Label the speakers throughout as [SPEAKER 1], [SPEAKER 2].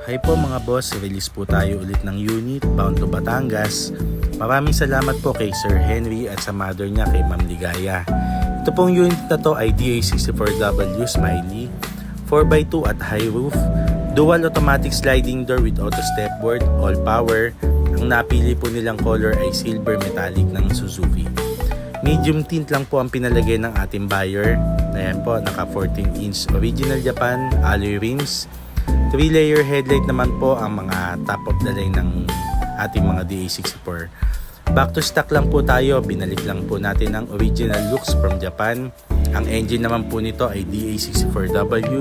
[SPEAKER 1] Hi po mga boss, release po tayo ulit ng unit bound to Batangas. Maraming salamat po kay Sir Henry at sa mother niya kay Ma'am Ligaya. Ito pong unit na to ay DA64W Smiley, 4x2 at high roof, dual automatic sliding door with auto stepboard, all power. Ang napili po nilang color ay silver metallic ng Suzuki. Medium tint lang po ang pinalagay ng ating buyer. Ayan po, naka 14-inch original Japan alloy rims. 3-layer headlight naman po ang mga top of the line ng ating mga DA64. Back to stock lang po tayo, binalik lang po natin ang original looks from Japan. Ang engine naman po nito ay DA64W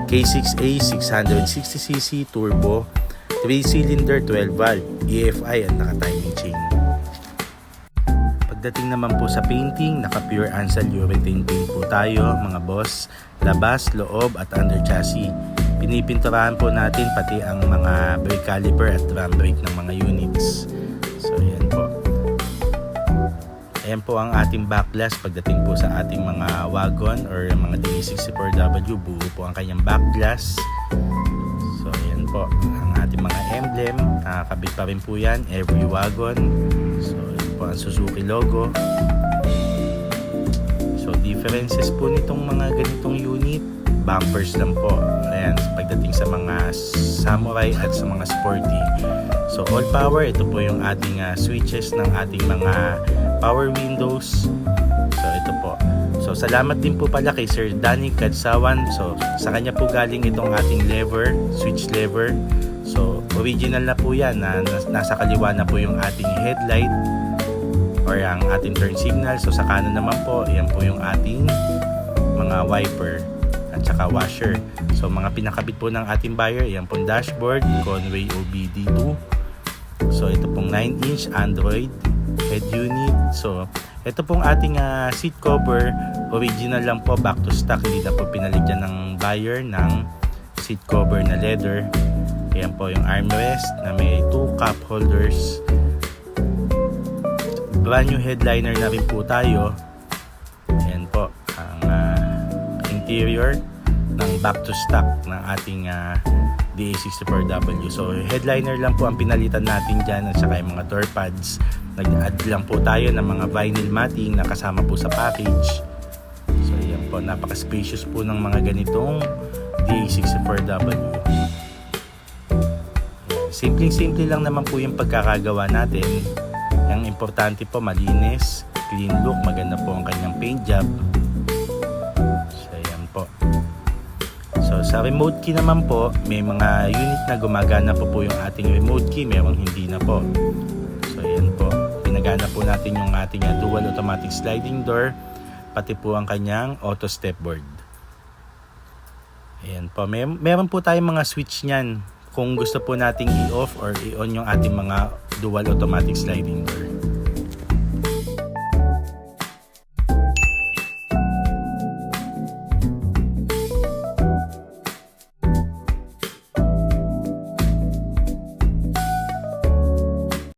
[SPEAKER 1] K6A 660cc turbo, 3-cylinder 12-valve, EFI at naka-timing chain. Pagdating naman po sa painting, naka pure Ansal urethane paint po tayo mga boss, labas, loob at under chassis. Pinipinturahan po natin pati ang mga brake caliper at drum brake ng mga units. So ayan po. Ayan po ang ating back glass pagdating po sa ating mga wagon or mga DA64W, buo po ang kanyang back glass. So ayan po ang ating mga emblem, nakakabit pa rin po yan every wagon. So ayan po ang Suzuki logo. So differences po nitong mga ganitong unit, bumpers lang po. Ayan, pagdating sa mga samurai at sa mga sporty. So all power, ito po yung ating switches ng ating mga power windows. So ito po. So salamat din po pala kay Sir Danny Kadsawan. So sa kanya po galing itong ating lever, switch lever. So original na po yan, nasa kaliwa na po yung ating headlight or ang ating turn signal. So sa kanan naman po, yan po yung ating mga wiper at saka washer. So mga pinakabit po ng ating buyer, yan pong dashboard, Conway OBD2. So ito pong 9-inch Android head unit. So ito pong ating seat cover, original lang po, back to stock, hindi na po pinaligyan ng buyer ng seat cover na leather. Yan po yung armrest na may 2 cup holders. Brand new headliner na rin po tayo. Yan po ang interior ng back to stock ng ating DA64W. So headliner lang po ang pinalitan natin dyan at saka yung mga door pads. Nag-add lang po tayo ng mga vinyl matting na kasama po sa package. So yan po, napaka-spacious po ng mga ganitong DA64W. Simpleng-simple lang naman po yung pagkakagawa natin. Ang importante po, malinis, clean look, maganda po ang kanyang paint job. So yan po. So sa remote key naman po, may mga unit na gumagana po yung ating remote key, mayroong hindi na po. So yan po, pinagana po natin yung ating dual automatic sliding door, pati po ang kanyang auto stepboard. Ayan po, meron po tayong mga switch niyan kung gusto po nating i-off or i-on yung ating mga dual automatic sliding door.